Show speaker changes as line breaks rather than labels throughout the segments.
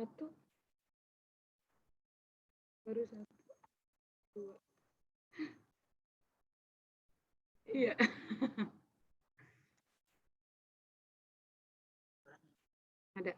Satu. Baru satu. Dua. Iya. Ada.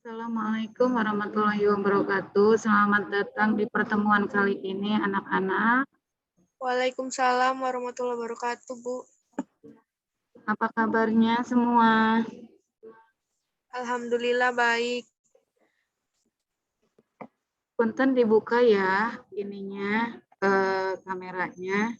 Assalamualaikum warahmatullahi wabarakatuh. Selamat datang di pertemuan kali ini, anak-anak.
Waalaikumsalam warahmatullahi wabarakatuh, Bu.
Apa kabarnya semua?
Alhamdulillah baik.
Punten dibuka ya, ininya, kameranya.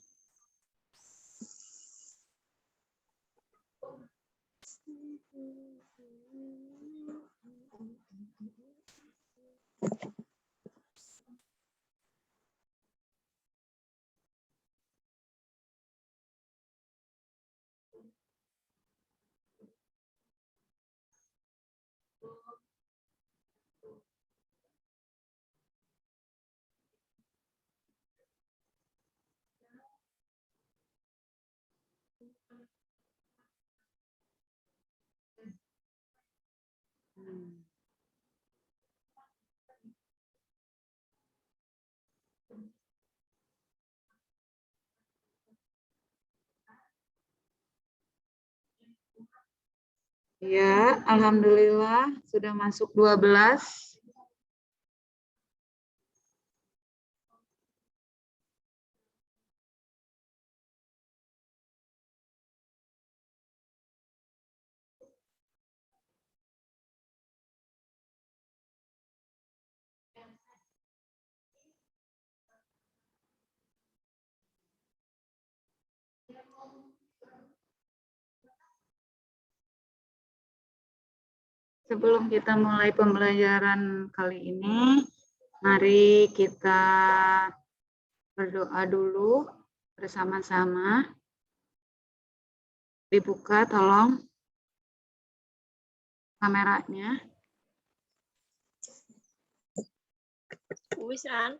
Ya, alhamdulillah sudah masuk 12. Sebelum kita mulai pembelajaran kali ini, mari kita berdoa dulu bersama-sama. Dibuka tolong kameranya.
Wisan.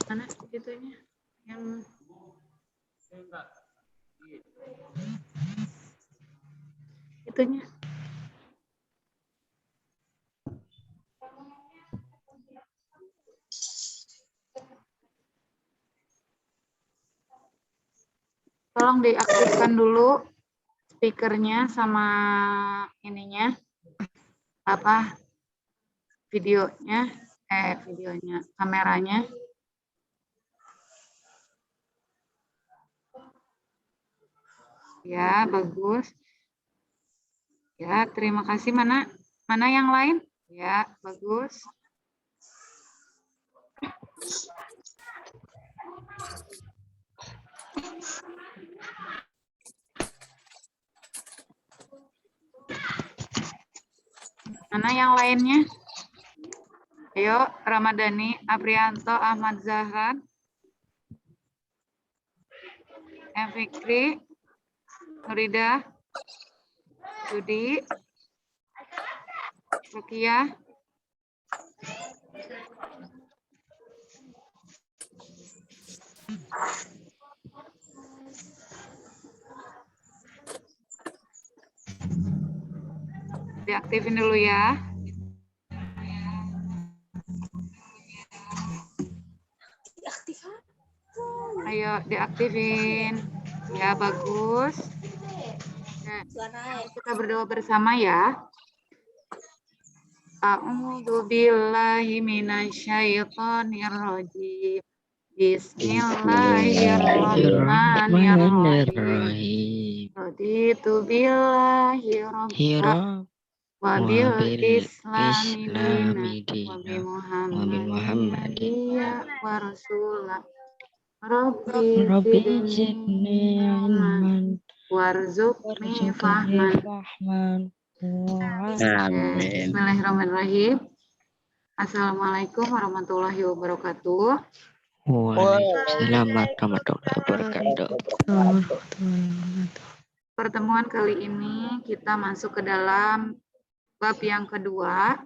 Mana itunya? Yang itunya. Tolong diaktifkan dulu speakernya sama ininya, apa videonya, kameranya. Ya, bagus. Ya, terima kasih. Mana yang lain? Ya, bagus. Mana yang lainnya? Ayo, Ramadhani, Aprianto, Ahmad Zahran, M. Fikri, Nurida, Judi, Rukiah, diaktifin dulu ya. Ayo diaktifin. Ya, bagus. Nah, kita berdoa bersama ya. A'udzu billahi minasyaitonir rajim. Bismillahirrahmanirrahim. Raditu billahi rabba wa bil islami dina wa bi Muhammadiyya wa rasulah. Rabbi zidni ilman warzuqni fahman. Bismillahirrahmanirrahim. Assalamualaikum warahmatullahi wabarakatuh.
Waalaikumsalam warahmatullahi wabarakatuh.
Pertemuan kali ini kita masuk ke dalam bab yang kedua.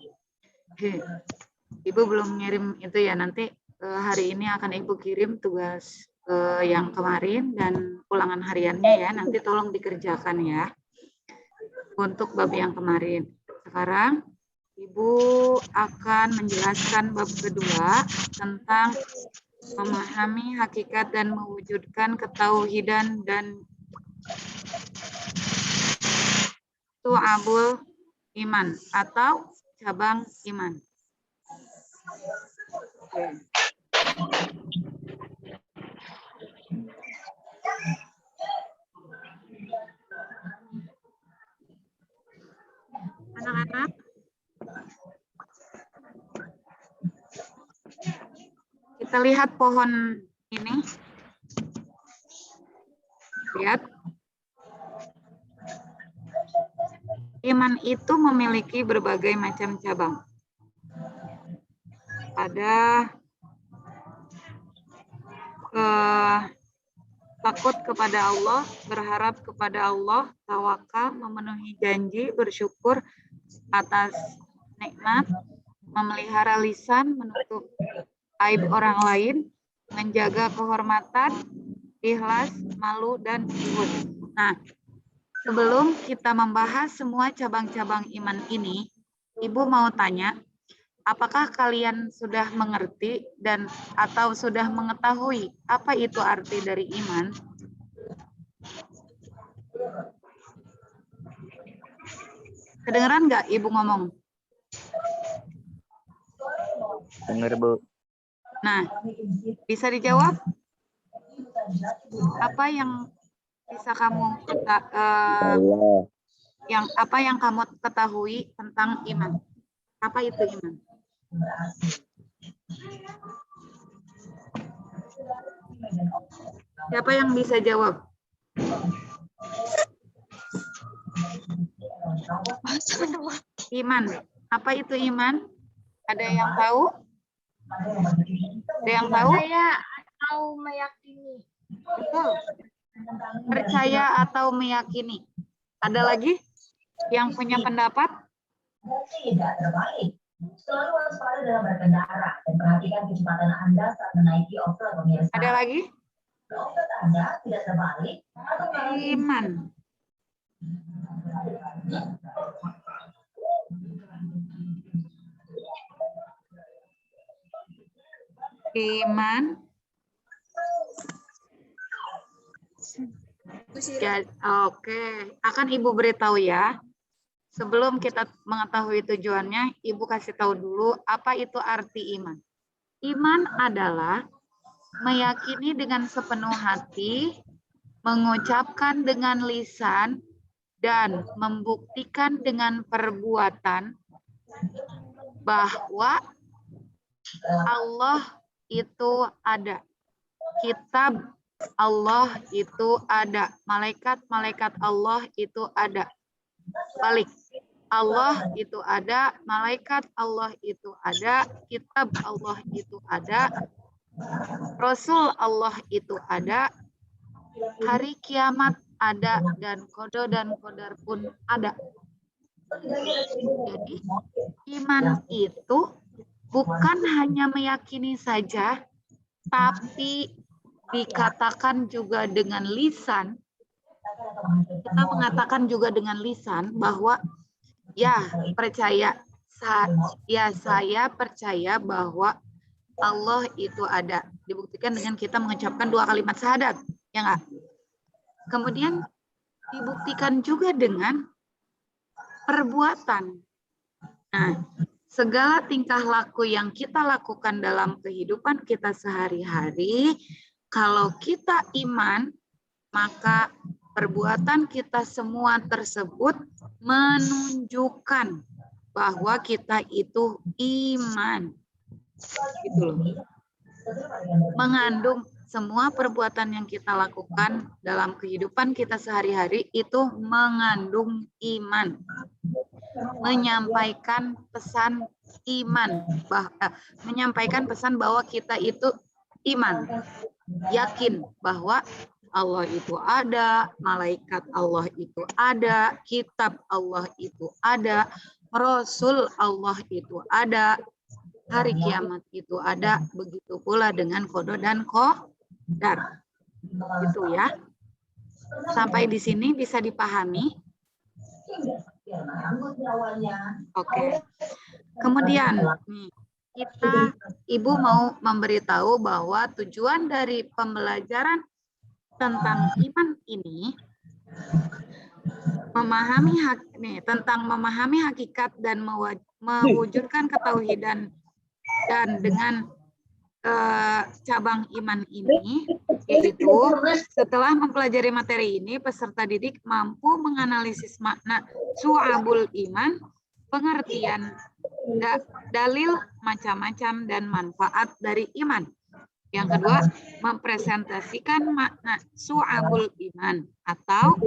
Ibu belum ngirim itu ya, nanti hari ini akan Ibu kirim tugas yang kemarin dan ulangan hariannya ya, nanti tolong dikerjakan ya untuk bab yang kemarin. Sekarang Ibu akan menjelaskan bab kedua tentang memahami hakikat dan mewujudkan ketauhidan dan tu'abul iman atau cabang iman. Anak-anak, kita lihat pohon ini. Lihat. Iman itu memiliki berbagai macam cabang. Ada takut kepada Allah, berharap kepada Allah, tawakal, memenuhi janji, bersyukur atas nikmat, memelihara lisan, menutup aib orang lain, menjaga kehormatan, ikhlas, malu, dan zuhud. Nah, sebelum kita membahas semua cabang-cabang iman ini, Ibu mau tanya, apakah kalian sudah mengerti dan atau sudah mengetahui apa itu arti dari iman? Kedengeran nggak Ibu ngomong?
Dengar, Bu.
Nah, bisa dijawab? Apa yang bisa kamu yang kamu ketahui tentang iman? Apa itu iman? Siapa yang bisa jawab? Iman. Apa itu iman? Ada yang tahu? Ada yang tahu?
Percaya atau meyakini.
Betul. Percaya atau meyakini. Ada lagi yang punya pendapat?
Tidak terbalik. Selalu waspada dalam berkendara dan perhatikan kecepatan Anda saat menaiki off-road, pemirsa.
Ada lagi?
Dompet Anda tidak terbalik atau
Iman. Iman. Ya, oke. Akan Ibu beritahu ya. sebelum kita mengetahui tujuannya, Ibu kasih tahu dulu apa itu arti iman. Iman adalah meyakini dengan sepenuh hati, mengucapkan dengan lisan, dan membuktikan dengan perbuatan bahwa Allah itu ada. Kitab Allah itu ada. Malaikat-malaikat Allah itu ada. Balik. Allah itu ada, malaikat Allah itu ada, kitab Allah itu ada, Rasul Allah itu ada, hari kiamat ada, dan qada dan qadar pun ada. Jadi iman itu bukan hanya meyakini saja, tapi dikatakan juga dengan lisan. Kita mengatakan juga dengan lisan bahwa ya percaya, saya percaya bahwa Allah itu ada. Dibuktikan dengan kita mengucapkan 2 kalimat syahadat, ya enggak? Kemudian dibuktikan juga dengan perbuatan. Nah, segala tingkah laku yang kita lakukan dalam kehidupan kita sehari-hari, kalau kita iman, maka perbuatan kita semua tersebut menunjukkan bahwa kita itu iman. Gitu loh. Mengandung semua perbuatan yang kita lakukan dalam kehidupan kita sehari-hari itu mengandung iman. Menyampaikan pesan iman, menyampaikan pesan bahwa kita itu iman. Yakin bahwa Allah itu ada, malaikat Allah itu ada, kitab Allah itu ada, Rasul Allah itu ada, hari kiamat itu ada, begitu pula dengan qada dan qadar. Gitu ya. Sampai di sini bisa dipahami? Oke. Kemudian nih, Ibu mau memberitahu bahwa tujuan dari pembelajaran tentang iman ini tentang memahami hakikat dan mewujudkan ketauhidan dan dengan cabang iman ini, yaitu setelah mempelajari materi ini, peserta didik mampu menganalisis makna syu'abul iman, pengertian dalil macam-macam dan manfaat dari iman. Yang kedua, mempresentasikan makna syu'abul iman atau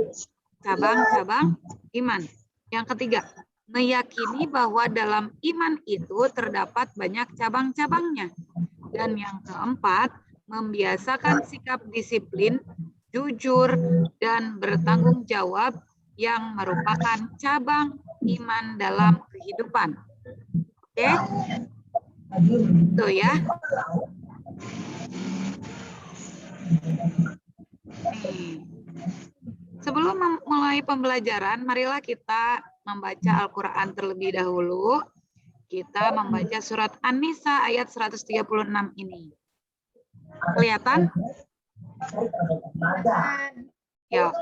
cabang-cabang iman. Yang ketiga, meyakini bahwa dalam iman itu terdapat banyak cabang-cabangnya. Dan yang keempat, membiasakan sikap disiplin, jujur, dan bertanggung jawab yang merupakan cabang iman dalam kehidupan. Oke? Itu ya. Sebelum memulai pembelajaran, marilah kita membaca Al-Quran terlebih dahulu. Kita membaca surat An-Nisa ayat 136 ini. Kelihatan? Ya.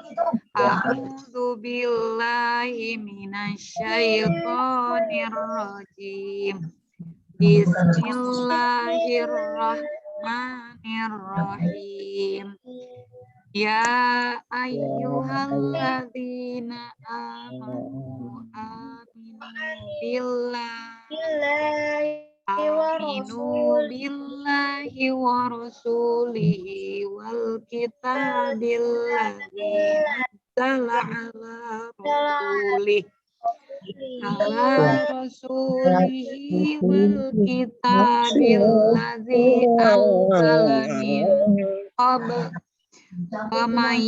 A'udzu billahi minasyaitonir rajim. Bismillahirrahmanirrahim. Ya ayyuhalladzina amanu aminu billahi wa rasulihi wal kitabil ladzi nazzala ala rasulihi wal kitabil ladzi anzala min qabl. Wa may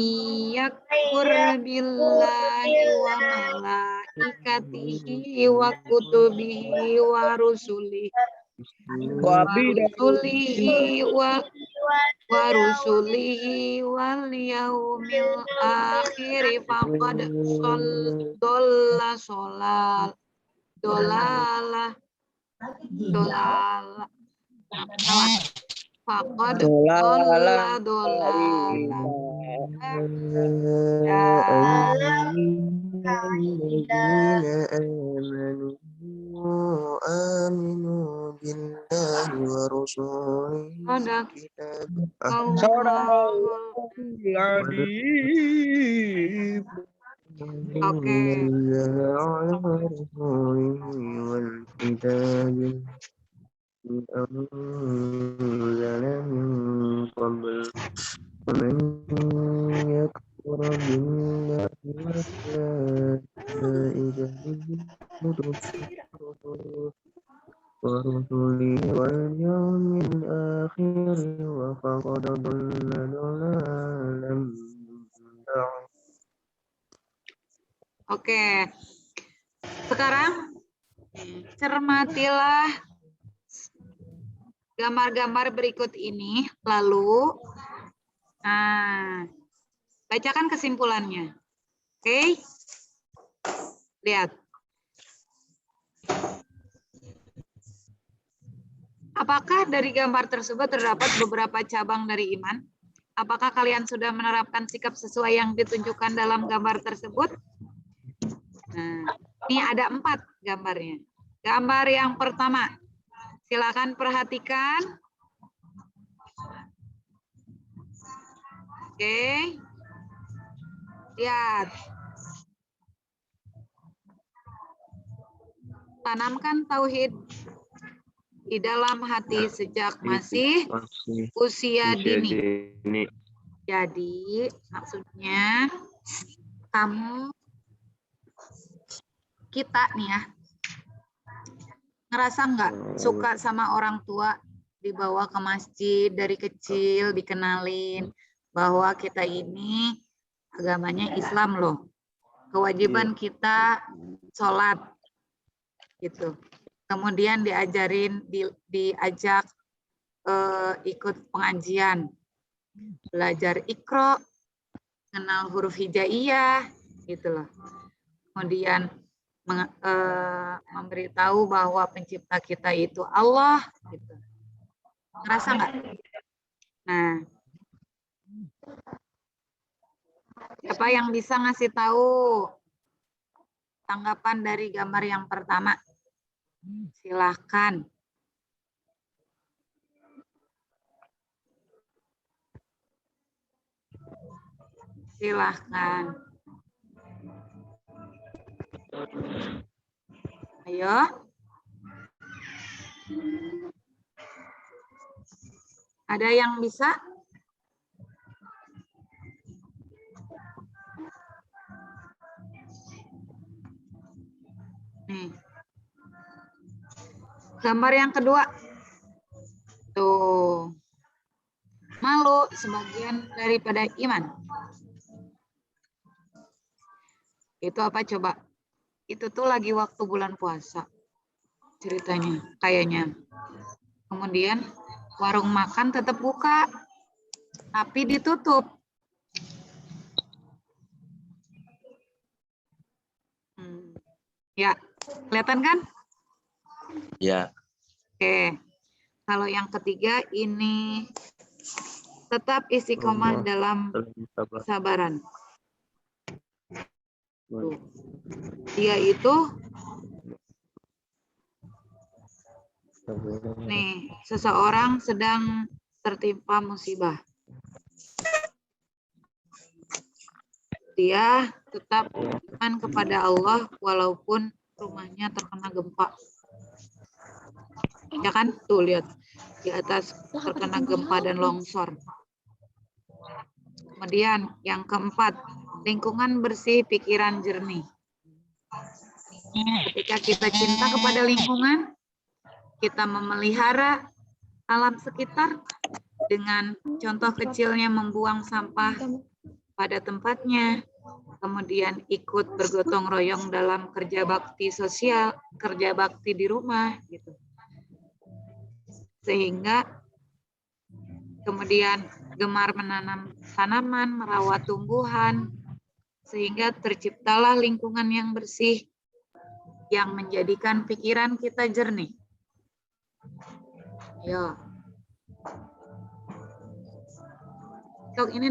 yakfur billahi wa malaikatihi wa kutubihi wa rusulihi wal yaumil akhir faqad faqad dolala
الذين آمنوا آمنوا بالله ورسوله
Sadaq
الكتاب
Allahul.
العظيم
Oke.
إن الله على رسوله والكتاب أنزل من قبل ومن يكفر بالله وملائكته ورسله واليوم الآخر وفقد ضل ضلالا بعيدا.
Oke. Sekarang cermatilah gambar-gambar berikut ini, lalu bacakan kesimpulannya. Oke? Lihat. Apakah dari gambar tersebut terdapat beberapa cabang dari iman? Apakah kalian sudah menerapkan sikap sesuai yang ditunjukkan dalam gambar tersebut? Nah, ini ada 4 gambarnya. Gambar yang pertama, silakan perhatikan. Oke. Lihat. Tanamkan tauhid di dalam hati sejak masih usia dini. Jadi, maksudnya kita nih ya, ngerasa nggak suka sama orang tua, dibawa ke masjid dari kecil, dikenalin bahwa kita ini agamanya Islam loh. Kewajiban kita sholat gitu. Kemudian diajak ikut pengajian, belajar Iqra, kenal huruf hijaiyah gitu loh. Kemudian memberitahu bahwa pencipta kita itu Allah gitu. Ngerasa nggak? Nah, siapa yang bisa ngasih tahu tanggapan dari gambar yang pertama? Silahkan. Silahkan. Ayo. Ada yang bisa? Nih. Gambar yang kedua. Tuh. Malu sebagian daripada iman. Itu apa coba? Itu tuh lagi waktu bulan puasa. Ceritanya, kayaknya. Kemudian warung makan tetap buka, tapi ditutup. Ya, kelihatan kan?
Ya.
Oke. Kalau yang ketiga ini tetap istiqomah dalam kesabaran. Tuh. Dia itu nih, seseorang sedang tertimpa musibah. Dia tetap iman kepada Allah walaupun rumahnya terkena gempa. Ya kan? Tuh lihat, di atas terkena gempa dan longsor. Kemudian yang keempat, lingkungan bersih, pikiran jernih. Ketika kita cinta kepada lingkungan, kita memelihara alam sekitar dengan contoh kecilnya membuang sampah pada tempatnya, kemudian ikut bergotong royong dalam kerja bakti sosial, kerja bakti di rumah, gitu. Sehingga kemudian gemar menanam tanaman, merawat tumbuhan, sehingga terciptalah lingkungan yang bersih yang menjadikan pikiran kita jernih. Yo. Cok, ini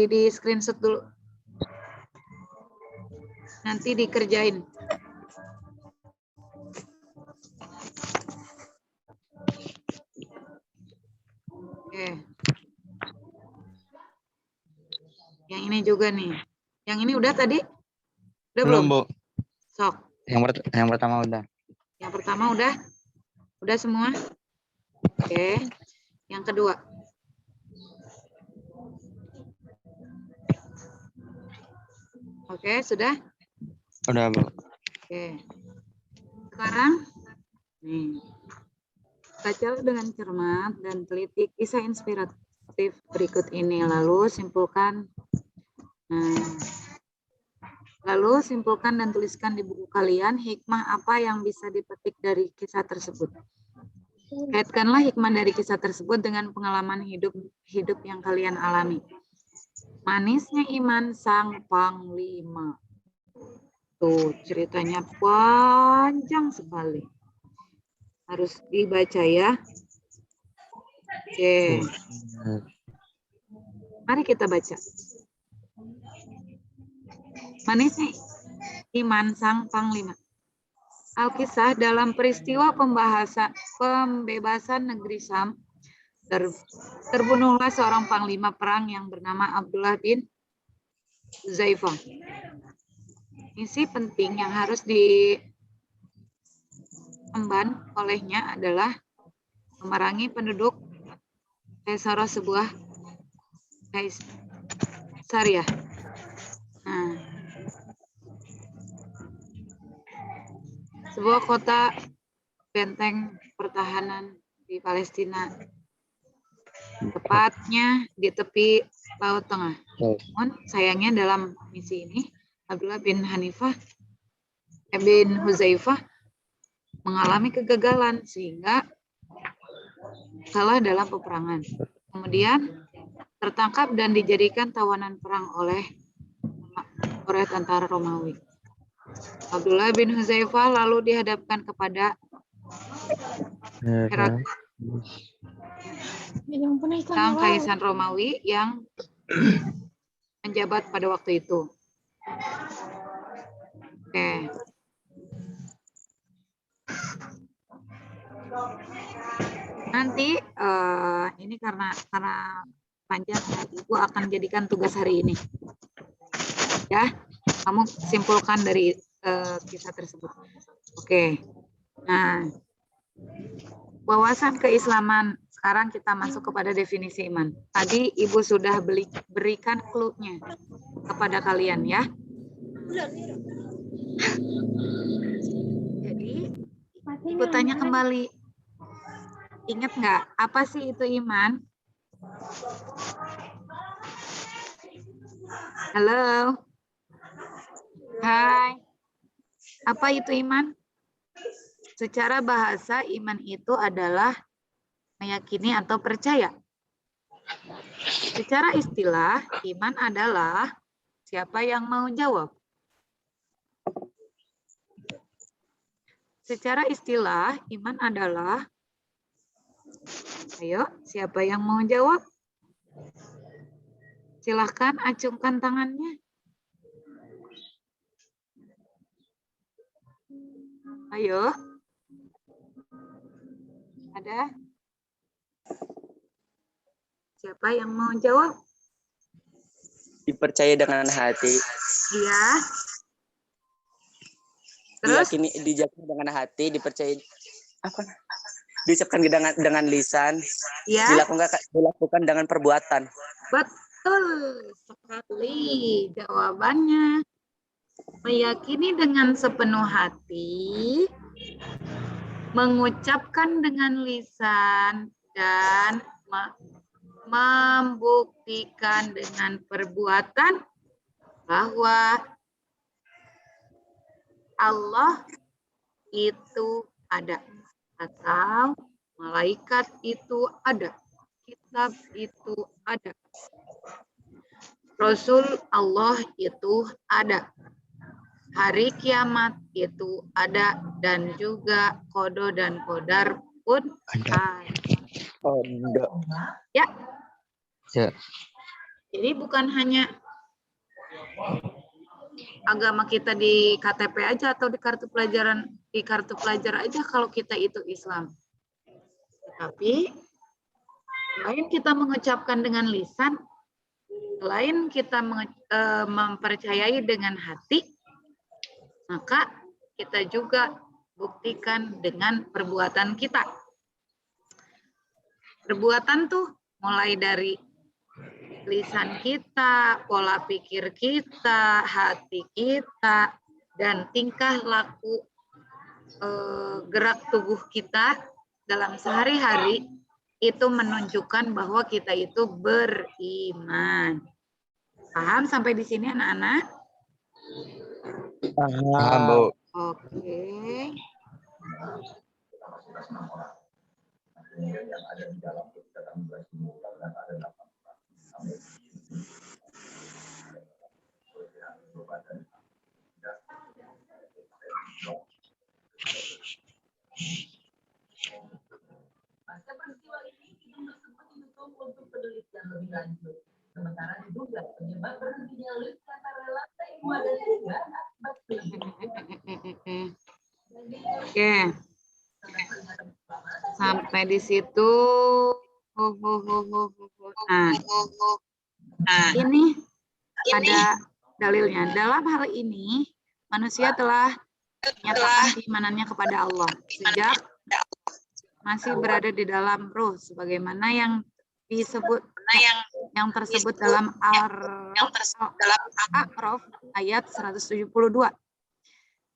di screenshot dulu. Nanti dikerjain. Oke. Yang ini juga nih. Yang ini udah tadi? Udah belum?
Bu.
Sok.
Yang pertama udah.
Yang pertama udah? Udah semua? Oke. Yang kedua. Oke, sudah?
Udah, Bu.
Oke. Sekarang, nih. Bacalah dengan cermat dan teliti kisah inspiratif berikut ini. Lalu simpulkan dan tuliskan di buku kalian hikmah apa yang bisa dipetik dari kisah tersebut. Kaitkanlah hikmah dari kisah tersebut dengan pengalaman hidup yang kalian alami. Manisnya iman sang panglima. Tuh, ceritanya panjang sekali. Harus dibaca ya. Oke. Mari kita baca. Manisnya iman sang panglima. Alkisah dalam peristiwa pembebasan negeri Syam, terbunuhlah seorang panglima perang yang bernama Abdullah bin Huzaifah. Misi penting yang harus diemban olehnya adalah memerangi penduduk Kaisara sebuah Kaisariah. Nah, sebuah kota benteng pertahanan di Palestina, tepatnya di tepi Laut Tengah. Namun sayangnya dalam misi ini Abdullah bin Huzaifah mengalami kegagalan sehingga kalah dalam peperangan. Kemudian tertangkap dan dijadikan tawanan perang oleh tentara Romawi. Abdullah bin Huzaifah lalu dihadapkan kepada sang kaisar Romawi yang menjabat pada waktu itu. Oke. Nanti ini karena panjang, Ibu akan jadikan tugas hari ini. Ya, kamu simpulkan dari kisah tersebut. Oke. Nah, wawasan keislaman. Sekarang kita masuk kepada definisi iman. Tadi Ibu sudah berikan clue-nya kepada kalian ya. Jadi, Ibu tanya kembali. Ingat nggak, apa sih itu iman? Halo? Hai. Apa itu iman? Secara bahasa, iman itu adalah meyakini atau percaya. Secara istilah, iman adalah siapa yang mau jawab? Secara istilah, iman adalah, ayo, siapa yang mau jawab? Silahkan acungkan tangannya. Ayo. Ada? Siapa yang mau jawab?
Dipercaya dengan hati.
Iya. Terus?
Diucapkan dengan hati, dipercaya apa? Diucapkan dengan lisan,
Ya.
dilakukan dengan perbuatan.
Betul sekali jawabannya. Meyakini dengan sepenuh hati, mengucapkan dengan lisan, dan membuktikan dengan perbuatan bahwa Allah itu ada, atau malaikat itu ada, kitab itu ada, Rasul Allah itu ada, hari kiamat itu ada, dan juga qada dan qadar pun ada. Ya.
Ya.
Jadi bukan hanya agama kita di KTP aja atau di kartu pelajar aja kalau kita itu Islam. Tapi selain kita mengucapkan dengan lisan, selain kita mempercayai dengan hati, maka kita juga buktikan dengan perbuatan kita. Perbuatan tuh mulai dari lisan kita, pola pikir kita, hati kita, dan tingkah laku gerak tubuh kita dalam sehari-hari itu menunjukkan bahwa kita itu beriman. Paham sampai di sini anak-anak?
Paham, Bu.
Oke.
Pasca peristiwa ini, gedung tersebut ditutup untuk penelitian lebih lanjut. Sementara diduga penyebab berhentinya lift antara lantai 2 dan 3 akibat
Oke. Sampai di situ. Nah, ini ada dalilnya. Dalam hal ini, manusia telah menyatakan keimanannya kepada Allah sejak masih berada di dalam ruh, sebagaimana yang disebut yang tersebut dalam Al-A'raf ayat 172.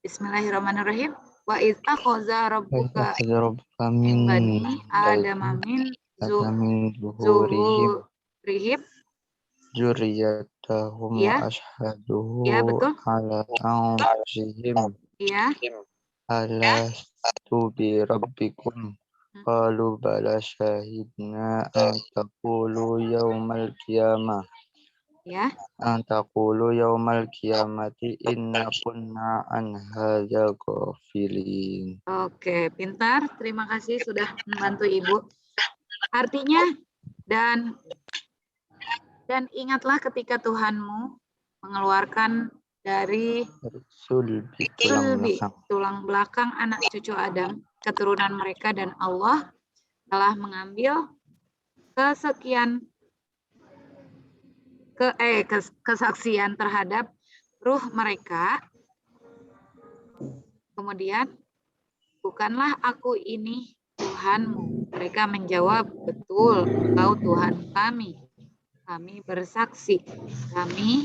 Bismillahirrahmanirrahim. Wa idz akhadha rabbuka min bani adama min zuhurihim
Zuriyatahum
Ya.
wa ashhaduhu
Ya, betul.
ala anfusihim
Ya,
alastu bi rabbikum qalu bala syahidna an taqulu yaumal qiyamati inna kunna an hadza ghafilin.
oke, pintar. Terima kasih sudah membantu Ibu. Artinya dan ingatlah ketika Tuhanmu mengeluarkan dari
Sulbi
sulbi, tulang belakang anak cucu Adam, keturunan mereka, dan Allah telah mengambil kesaksian terhadap ruh mereka. Kemudian, bukanlah aku ini Tuhanmu. Mereka menjawab, betul, Engkau Tuhan kami. Kami bersaksi, kami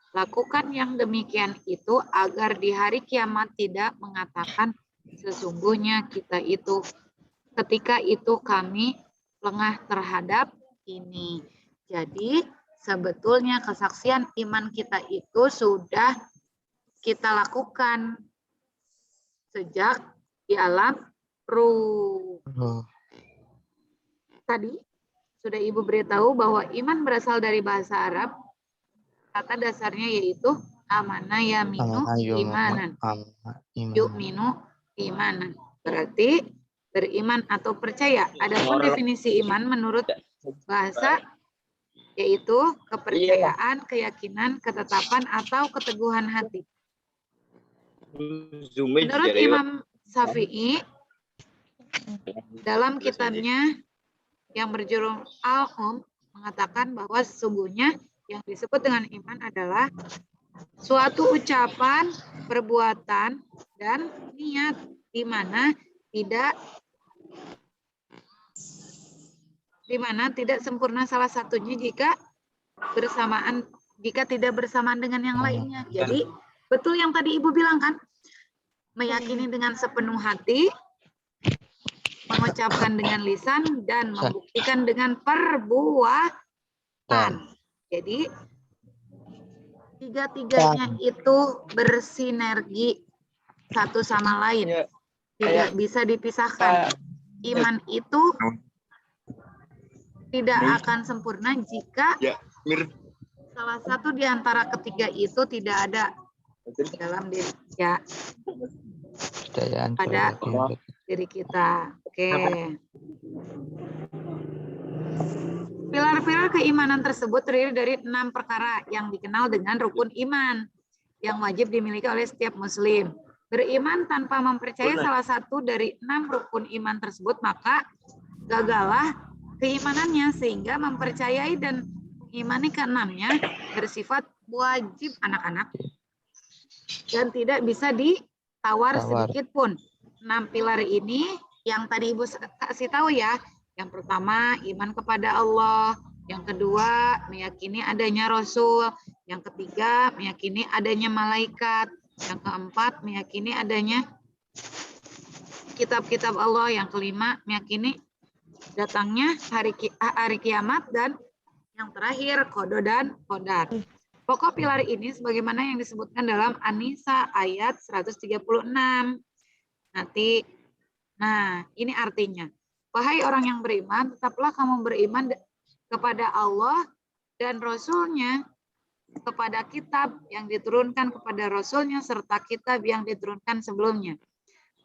lakukan yang demikian itu agar di hari kiamat tidak mengatakan sesungguhnya kita itu ketika itu kami lengah terhadap ini. Jadi sebetulnya kesaksian iman kita itu sudah kita lakukan sejak di alam ruh. Tadi sudah Ibu beritahu bahwa iman berasal dari bahasa Arab. Kata dasarnya yaitu amana yaminu imanan. Yu'minu imanan. Berarti beriman atau percaya. Adapun definisi iman menurut bahasa yaitu kepercayaan, keyakinan, ketetapan, atau keteguhan hati. Menurut Imam Syafi'i, dalam kitabnya yang berjudul Al-Um mengatakan bahwa sesungguhnya yang disebut dengan iman adalah suatu ucapan, perbuatan, dan niat di mana tidak sempurna salah satunya jika tidak bersamaan dengan yang lainnya. Jadi betul yang tadi Ibu bilang kan, meyakini dengan sepenuh hati, mengucapkan dengan lisan, dan membuktikan dengan perbuatan. Jadi tiga-tiganya itu bersinergi satu sama lain, tidak bisa dipisahkan. Iman itu tidak akan sempurna jika salah satu di antara ketiga itu tidak ada dalam diri pada diri kita. Oke. Pilar-pilar keimanan tersebut terdiri dari 6 perkara yang dikenal dengan rukun iman. yang wajib dimiliki oleh setiap muslim. Beriman tanpa mempercayai salah satu dari 6 rukun iman tersebut, maka gagallah keimanannya, sehingga mempercayai dan mengimani keenamnya bersifat wajib anak-anak dan tidak bisa ditawar sedikit pun. 6 pilar ini yang tadi Ibu kasih tahu ya. Yang pertama, iman kepada Allah. Yang kedua, meyakini adanya Rasul. Yang ketiga, meyakini adanya malaikat. Yang keempat, meyakini adanya kitab-kitab Allah. Yang kelima, meyakini datangnya hari kiamat. Dan yang terakhir, qada dan qadar. Pokok pilar ini sebagaimana yang disebutkan dalam An-Nisa ayat 136. Nah, ini artinya. Wahai orang yang beriman, tetaplah kamu beriman kepada Allah dan Rasul-Nya, kepada kitab yang diturunkan kepada Rasul-Nya, serta kitab yang diturunkan sebelumnya.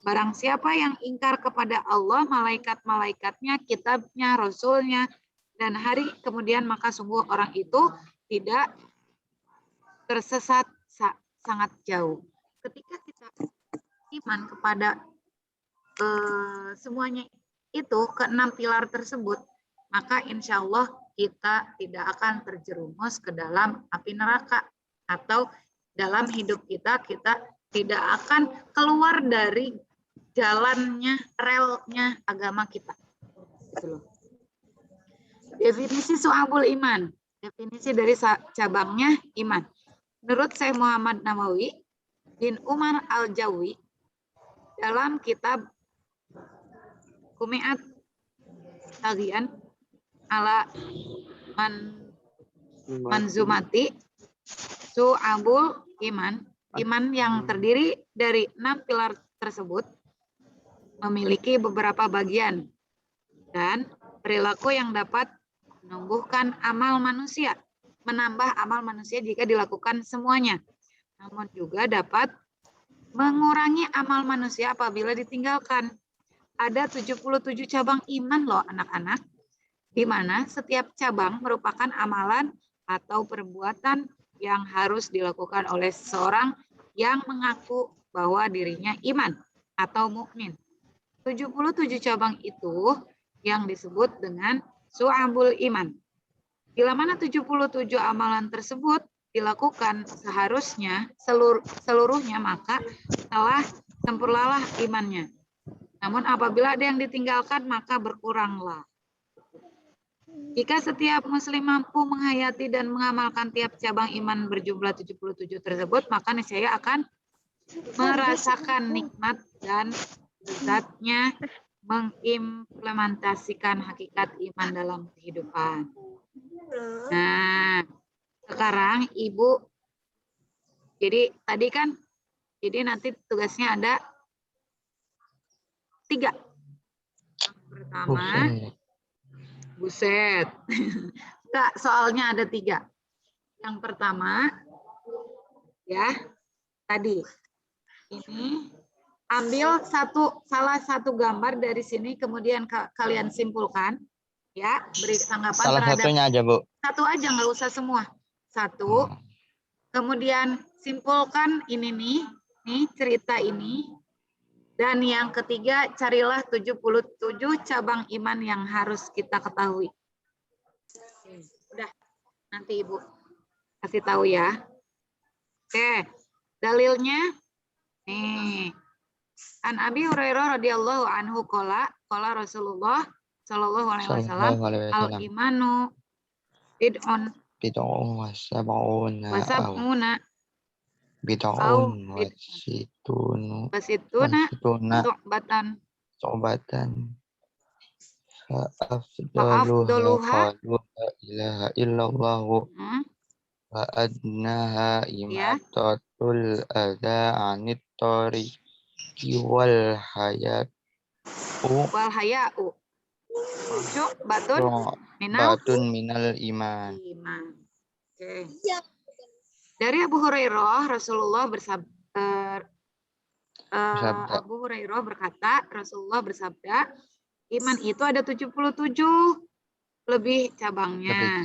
Barang siapa yang ingkar kepada Allah, malaikat-malaikatnya, kitabnya, Rasul-Nya, dan hari kemudian, maka sungguh orang itu tidak tersesat sangat jauh. Ketika kita iman kepada semuanya itu, ke-6 pilar tersebut, maka insya Allah kita tidak akan terjerumus ke dalam api neraka, atau dalam hidup kita tidak akan keluar dari jalannya, relnya agama kita. Definisi Syu'abul Iman, definisi dari cabangnya iman. Menurut Syekh Muhammad Nawawi bin Umar Al-Jawi dalam kitab Kumi'at Tagian ala Manzumati Syu'abul Iman, iman yang terdiri dari 6 pilar tersebut memiliki beberapa bagian dan perilaku yang dapat menumbuhkan amal manusia, menambah amal manusia jika dilakukan semuanya, namun juga dapat mengurangi amal manusia apabila ditinggalkan. Ada 77 cabang iman loh anak-anak, di mana setiap cabang merupakan amalan atau perbuatan yang harus dilakukan oleh seseorang yang mengaku bahwa dirinya iman atau mukmin. 77 cabang itu yang disebut dengan Syu'abul Iman. Bila mana 77 amalan tersebut dilakukan seharusnya seluruhnya, maka telah sempurnalah imannya. Namun apabila ada yang ditinggalkan, maka berkuranglah. Jika setiap muslim mampu menghayati dan mengamalkan tiap cabang iman berjumlah 77 tersebut, maka niscaya akan merasakan nikmat dan lezatnya mengimplementasikan hakikat iman dalam kehidupan. Nah, sekarang Ibu, jadi tadi kan, jadi nanti tugasnya ada 3. Yang pertama, buset. Enggak, soalnya ada 3. Yang pertama, ya, tadi. Ini, ambil salah satu gambar dari sini, kemudian kalian simpulkan. Ya, beri tanggapan
salah
terhadap.
Satunya aja, Bu.
Satu aja, nggak usah semua. 1. Kemudian simpulkan ini nih cerita ini. Dan yang ketiga, carilah 77 cabang iman yang harus kita ketahui. Udah, nanti Ibu kasih tahu ya. Oke, dalilnya nih. An Abi Hurairah radhiyallahu anhu qala Rasulullah sallallahu alaihi wasallam al-imanu bid'un
wa sab'una bid'un
wasituna su'batan
fa'afdaluha qalu la ilaha illallah wa adnaha imatatul adza 'anit tariqi wal haya'u batun minal iman.
Oke. Dari Abu Hurairah, Rasulullah Abu Hurairah berkata, Rasulullah bersabda, iman itu ada 77 lebih cabangnya.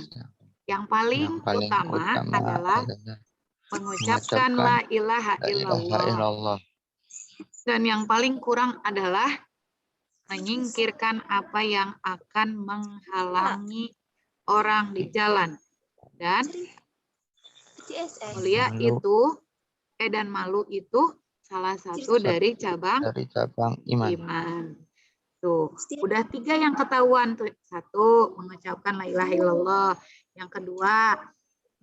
Yang paling utama adalah mengucapkan la ilaha
La ilaha
illallah.
illallah.
Dan yang paling kurang adalah menyingkirkan apa yang akan menghalangi orang di jalan. Dan mulia
Malu.
itu, dan malu itu salah satu dari cabang
iman.
iman. Tuh, udah 3 yang ketahuan tuh. 1, mengucapkan la ilaha illallah. Yang kedua,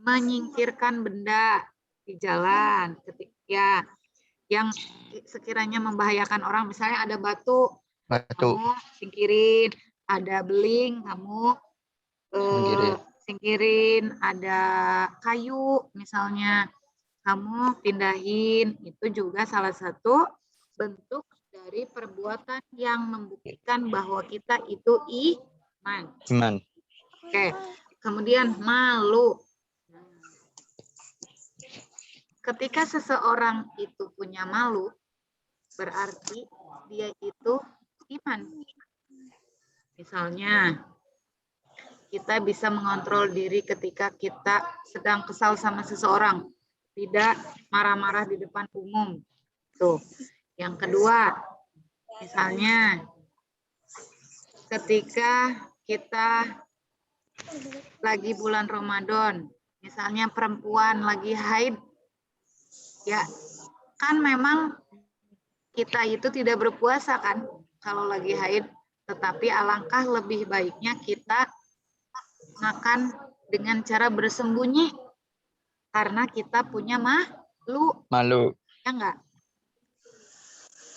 menyingkirkan benda di jalan. Ya, yang sekiranya membahayakan orang, misalnya ada batu, kamu singkirin. Ada beling, kamu singkirin. Ada kayu, misalnya kamu pindahin. Itu juga salah satu bentuk dari perbuatan yang membuktikan bahwa kita itu iman. Oke. Kemudian malu. Ketika seseorang itu punya malu, berarti dia itu iman. Misalnya, kita bisa mengontrol diri ketika kita sedang kesal sama seseorang. Tidak marah-marah di depan umum. Tuh. Yang kedua, misalnya ketika kita lagi bulan Ramadan, misalnya perempuan lagi haid, ya kan memang kita itu tidak berpuasa kan kalau lagi haid, tetapi alangkah lebih baiknya kita makan dengan cara bersembunyi karena kita punya malu. Ya enggak?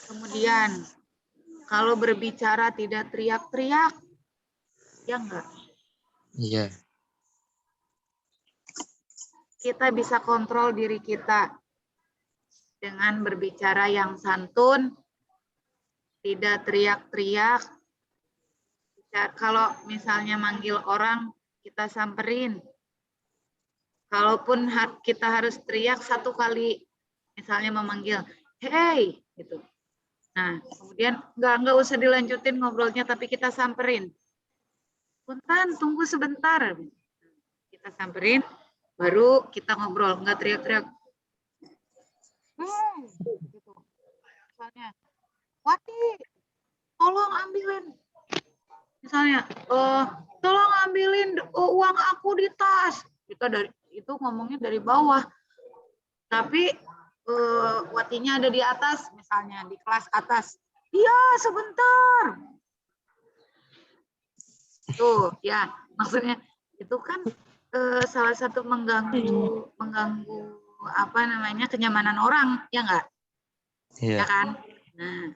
Kemudian kalau berbicara tidak teriak-teriak, ya enggak?
Iya.
Kita bisa kontrol diri kita dengan berbicara yang santun, tidak teriak-teriak. Kalau misalnya manggil orang, kita samperin. Kalaupun kita harus teriak 1 kali, misalnya memanggil, hey, gitu. Nah, kemudian nggak usah dilanjutin ngobrolnya, tapi kita samperin. Punten, tunggu sebentar. Kita samperin, baru kita ngobrol, nggak teriak-teriak. Gitu. Misalnya, Wati, tolong ambilin. Misalnya, tolong ambilin uang aku di tas. Itu ngomongnya dari bawah. Tapi Watinya ada di atas, misalnya di kelas atas. Iya, sebentar. Tuh, ya, maksudnya itu kan salah satu mengganggu apa namanya kenyamanan orang, ya enggak?
Iya.
Ya kan? Nah,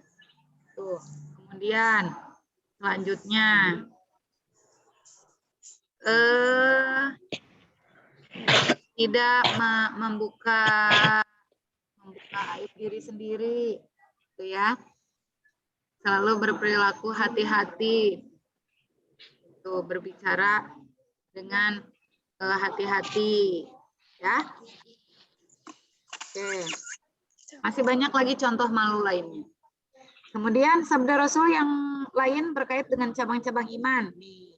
tuh. Kemudian selanjutnya tidak membuka aib diri sendiri, gitu ya. Selalu berperilaku hati-hati, itu berbicara dengan hati-hati, ya. Oke, masih banyak lagi contoh malu lainnya. Kemudian sabda Rasul yang lain berkait dengan cabang-cabang iman. Nih.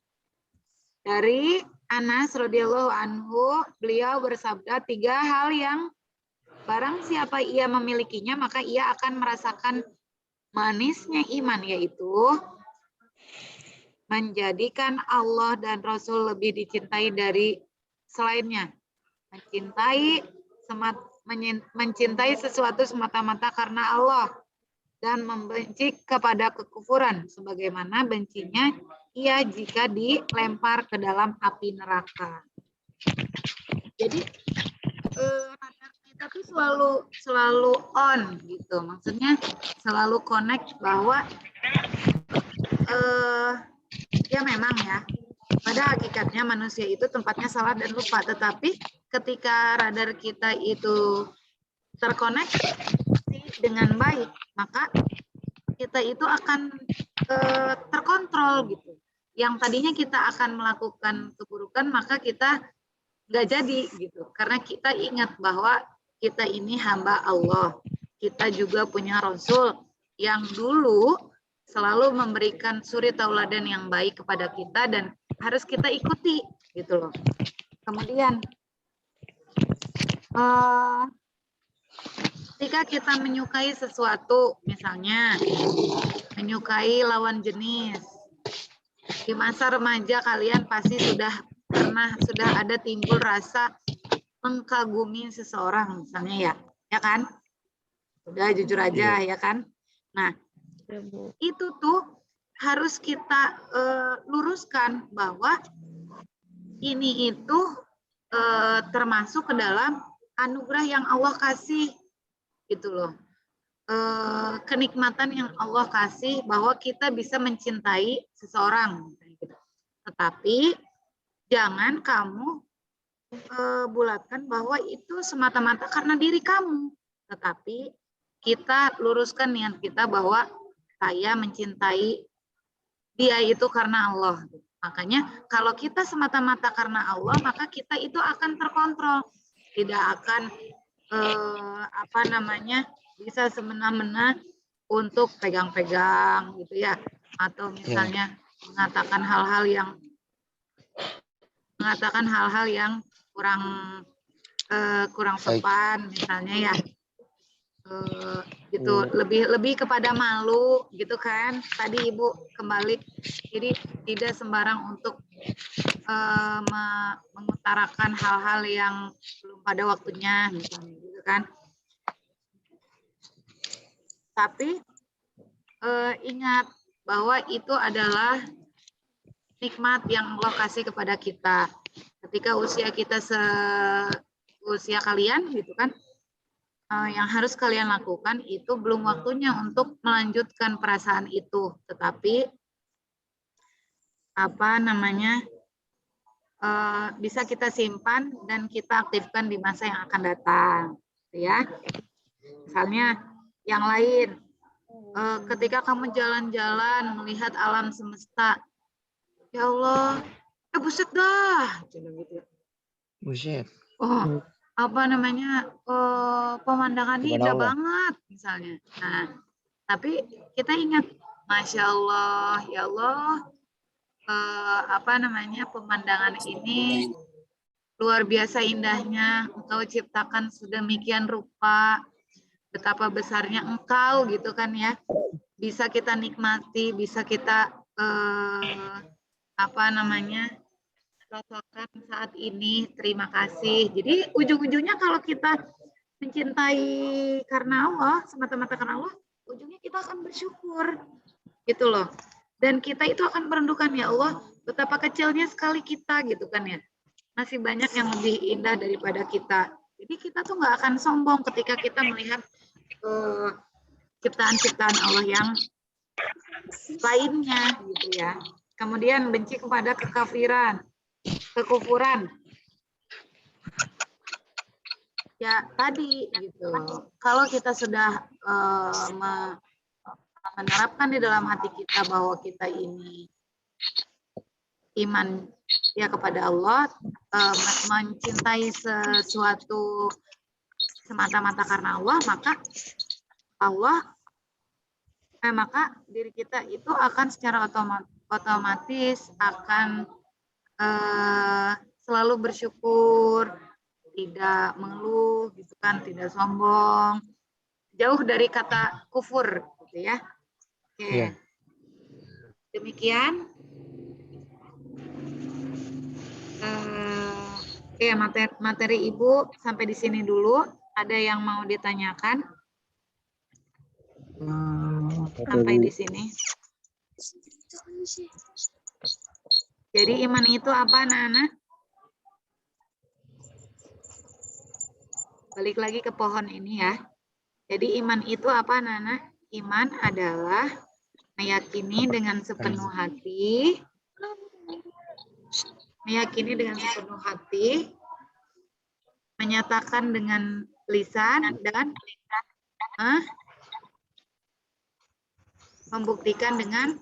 Dari Anas radhiyallahu anhu, beliau bersabda 3 hal yang barang siapa ia memilikinya, maka ia akan merasakan manisnya iman, yaitu menjadikan Allah dan Rasul lebih dicintai dari selainnya. Mencintai sesuatu semata-mata karena Allah dan membenci kepada kekufuran sebagaimana bencinya ia jika dilempar ke dalam api neraka. Jadi radar kita tuh selalu on gitu. Maksudnya selalu connect bahwa ya memang ya, pada hakikatnya manusia itu tempatnya salah dan lupa, tetapi ketika radar kita itu terkoneksi dengan baik, maka kita itu akan terkontrol gitu. Yang tadinya kita akan melakukan keburukan, maka kita nggak jadi gitu. Karena kita ingat bahwa kita ini hamba Allah. Kita juga punya Rasul yang dulu selalu memberikan suri tauladan yang baik kepada kita dan harus kita ikuti gitu loh. Kemudian Ketika kita menyukai sesuatu, misalnya menyukai lawan jenis, di masa remaja kalian pasti sudah ada timbul rasa mengkagumi seseorang, misalnya ya kan? Udah jujur aja ya kan? Nah, itu tuh harus kita luruskan bahwa ini itu termasuk ke dalam anugerah yang Allah kasih, gitu loh. Kenikmatan yang Allah kasih bahwa kita bisa mencintai seseorang. Tetapi jangan kamu bulatkan bahwa itu semata-mata karena diri kamu. Tetapi kita luruskan niat kita bahwa saya mencintai dia itu karena Allah. Makanya kalau kita semata-mata karena Allah, maka kita itu akan terkontrol. Tidak akan bisa semena-mena untuk pegang-pegang gitu ya, atau misalnya mengatakan hal-hal yang kurang sopan misalnya ya, gitu. Lebih kepada malu gitu kan, tadi Ibu kembali. Jadi tidak sembarang untuk mengutarakan hal-hal yang belum pada waktunya misalnya gitu kan. Tapi ingat bahwa itu adalah nikmat yang Allah kasih kepada kita. Ketika usia kita usia kalian gitu kan, yang harus kalian lakukan itu belum waktunya untuk melanjutkan perasaan itu, tetapi bisa kita simpan dan kita aktifkan di masa yang akan datang, ya. Misalnya yang lain, ketika kamu jalan-jalan melihat alam semesta, ya Allah, buset dah, gitu.
Buset.
Oh, pemandangannya indah banget, misalnya. Nah, tapi kita ingat, Masya Allah, ya Allah, pemandangan ini luar biasa indahnya, Engkau ciptakan sedemikian rupa, betapa besarnya Engkau gitu kan ya, bisa kita nikmati, bisa kita rasakan saat ini. Terima kasih. Jadi ujung-ujungnya kalau kita mencintai karena Allah, semata-mata karena Allah, ujungnya kita akan bersyukur gitu loh. Dan kita itu akan merendukan, ya Allah, betapa kecilnya sekali kita gitu kan ya, masih banyak yang lebih indah daripada kita. Jadi kita tuh nggak akan sombong ketika kita melihat ciptaan-ciptaan Allah yang lainnya gitu ya. Kemudian benci kepada kekufuran. Ya tadi gitu. Kalau kita sudah menerapkan di dalam hati kita bahwa kita ini iman ya kepada Allah, mencintai sesuatu semata-mata karena Allah, maka diri kita itu akan secara otomatis akan selalu bersyukur, tidak mengeluh gitu kan, tidak sombong, jauh dari kata kufur gitu ya. Oke. Demikian materi Ibu sampai di sini dulu. Ada yang mau ditanyakan? Sampai di sini. Jadi iman itu apa, anak-anak? Balik lagi ke pohon ini ya. Jadi iman itu apa, anak-anak? Iman adalah meyakini dengan sepenuh hati, menyatakan dengan lisan, dan membuktikan dengan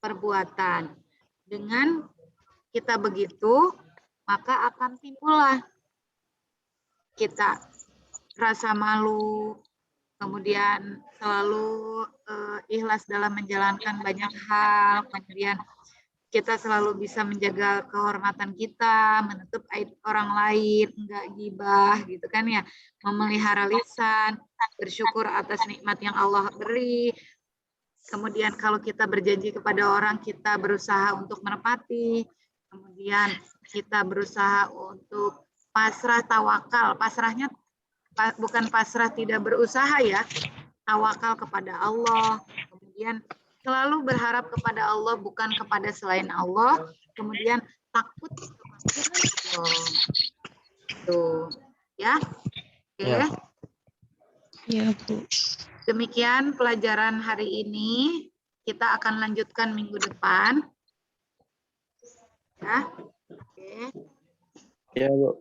perbuatan. Dengan kita begitu, maka akan timbullah kita rasa malu, kemudian selalu ikhlas dalam menjalankan banyak hal, kemudian kita selalu bisa menjaga kehormatan kita, menutup aib orang lain, enggak gibah gitu kan ya, memelihara lisan, bersyukur atas nikmat yang Allah beri. Kemudian kalau kita berjanji kepada orang, kita berusaha untuk menepati. Kemudian kita berusaha untuk pasrah, tawakal. Pasrahnya bukan pasrah tidak berusaha ya, tawakal kepada Allah. Kemudian selalu berharap kepada Allah, bukan kepada selain Allah. Kemudian takut kepada Allah. Tuh, ya. Oke.
Ya.
Ya, Bu.
Demikian pelajaran hari ini. Kita akan lanjutkan minggu depan. Ya. Oke.
Ya, Bu.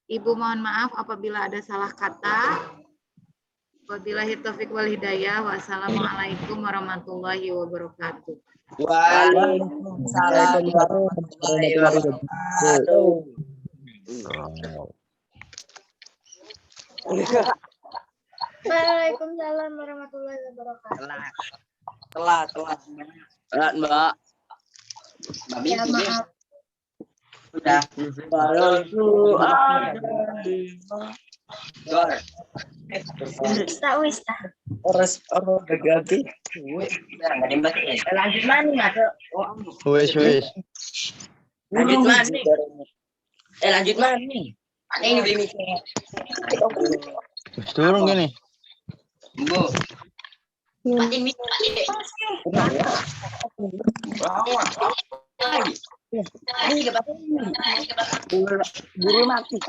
Ibu mohon maaf apabila ada salah kata. Wabillahi taufiq wal hidayah. Wassalamualaikum warahmatullahi wabarakatuh.
Waalaikumsalam warahmatullahi wabarakatuh.
Waalaikumsalam warahmatullahi wabarakatuh.
Telat, Mbak.
Ya, maaf.
Udah.
Wis ta.
Orang gagal.
Lanjut mana masuk?
Wes.
Lanjut mana? Lanjut mana nih? Ini beli mie.
Turun gini.
Bu. Mati mie. Ini
Guru mati.